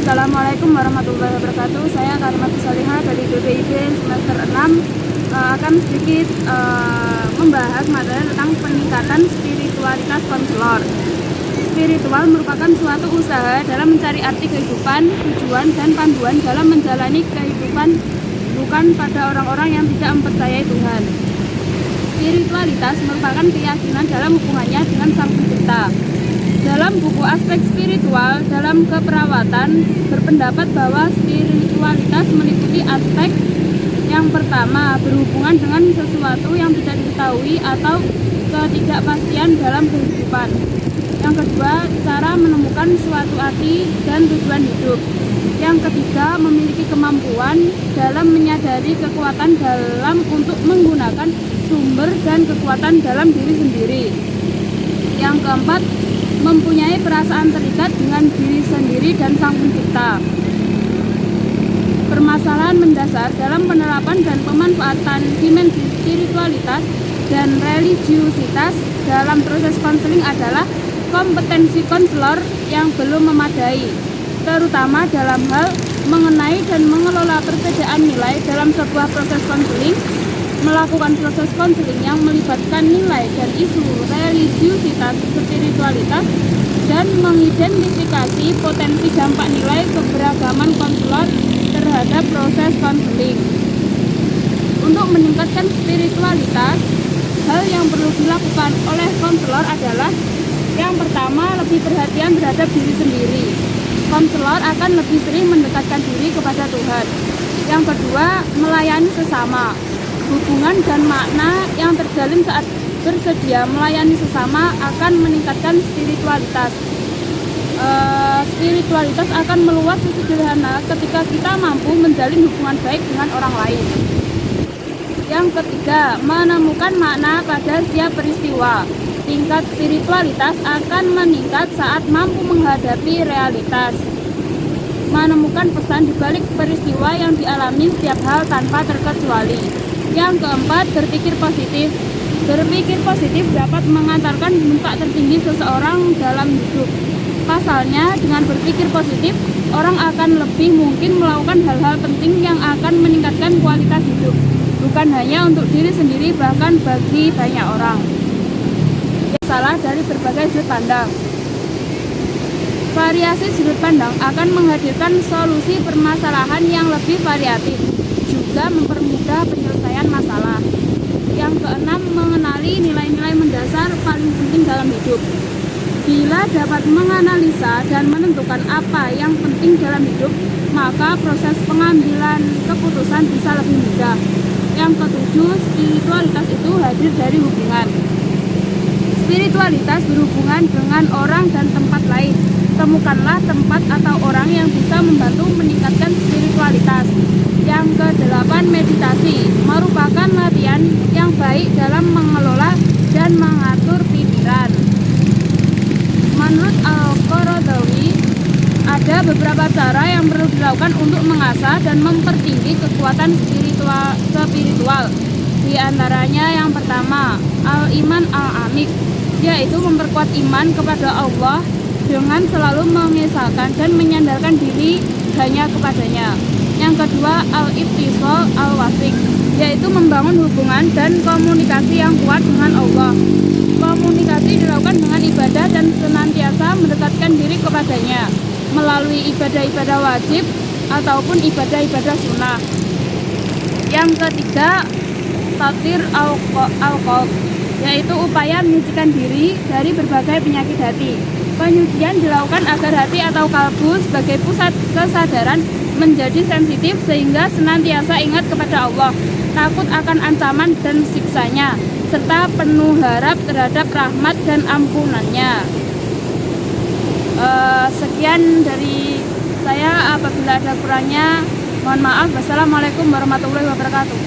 Assalamualaikum warahmatullahi wabarakatuh. Saya Karimatus Salihah dari BPIB semester 6 akan sedikit membahas materi tentang peningkatan spiritualitas konselor. Spiritual merupakan suatu usaha dalam mencari arti kehidupan, tujuan, dan panduan dalam menjalani kehidupan, bukan pada orang-orang yang tidak mempercayai Tuhan. Spiritualitas merupakan keyakinan dalam hubungannya dengan Sang Pencipta. Dalam buku Aspek Spiritual dalam Keperawatan berpendapat bahwa spiritualitas meliputi aspek yang pertama, berhubungan dengan sesuatu yang tidak diketahui atau ketidakpastian dalam kehidupan. Yang kedua, cara menemukan suatu arti dan tujuan hidup. Yang ketiga, memiliki kemampuan dalam menyadari kekuatan dalam untuk menggunakan sumber dan kekuatan dalam diri sendiri. Yang keempat, mempunyai perasaan terikat dengan diri sendiri dan Sang Pencipta. Permasalahan mendasar dalam penerapan dan pemanfaatan dimensi spiritualitas dan religiusitas dalam proses konseling adalah kompetensi konselor yang belum memadai, terutama dalam hal mengenai dan mengelola perbedaan nilai dalam sebuah proses konseling. Melakukan proses konseling yang melibatkan nilai dan isu religiusitas spiritualitas dan mengidentifikasi potensi dampak nilai keberagaman konselor terhadap proses konseling. Untuk meningkatkan spiritualitas, hal yang perlu dilakukan oleh konselor adalah yang pertama, lebih perhatian terhadap diri sendiri. Konselor akan lebih sering mendekatkan diri kepada Tuhan. Yang kedua, melayani sesama. Hubungan dan makna yang terjalin saat bersedia melayani sesama akan meningkatkan spiritualitas. Spiritualitas akan meluas sesederhana ketika kita mampu menjalin hubungan baik dengan orang lain. Yang ketiga, menemukan makna pada setiap peristiwa. Tingkat spiritualitas akan meningkat saat mampu menghadapi realitas. Menemukan pesan di balik peristiwa yang dialami setiap hal tanpa terkecuali. Yang keempat, berpikir positif. Berpikir positif dapat mengantarkan puncak tertinggi seseorang dalam hidup. Pasalnya, dengan berpikir positif, orang akan lebih mungkin melakukan hal-hal penting yang akan meningkatkan kualitas hidup, bukan hanya untuk diri sendiri, bahkan bagi banyak orang. Salah dari berbagai sudut pandang. Variasi sudut pandang akan menghadirkan solusi permasalahan yang lebih variatif, juga mempermudah penyelesaian masalah. Yang keenam, mengenali nilai-nilai mendasar paling penting dalam hidup. Bila dapat menganalisa dan menentukan apa yang penting dalam hidup, maka proses pengambilan keputusan bisa lebih mudah. Yang ketujuh, spiritualitas itu hadir dari hubungan. Spiritualitas berhubungan dengan orang dan tempat lain. Temukanlah tempat atau orang yang bisa membantu meningkatkan spiritualitas. Yang kedelapan, meditasi merupakan latihan yang baik dalam mengelola dan mengatur pikiran. Menurut Al-Qaradawi, ada beberapa cara yang perlu dilakukan untuk mengasah dan mempertinggi kekuatan spiritual. Di antaranya yang pertama, al-iman al-amik, yaitu memperkuat iman kepada Allah dengan selalu mengesahkan dan menyandarkan diri hanya kepadanya. Yang kedua, al-ittisal al-wasik, yaitu membangun hubungan dan komunikasi yang kuat dengan Allah. Komunikasi dilakukan dengan ibadah dan senantiasa mendekatkan diri kepadanya melalui ibadah-ibadah wajib ataupun ibadah-ibadah sunnah. Yang ketiga, tathir al-qalb, yaitu upaya menyucikan diri dari berbagai penyakit hati. Penyucian dilakukan agar hati atau kalbu sebagai pusat kesadaran menjadi sensitif sehingga senantiasa ingat kepada Allah, takut akan ancaman dan siksanya, serta penuh harap terhadap rahmat dan ampunannya. Sekian dari saya, apabila ada kurangnya mohon maaf. Wassalamualaikum warahmatullahi wabarakatuh.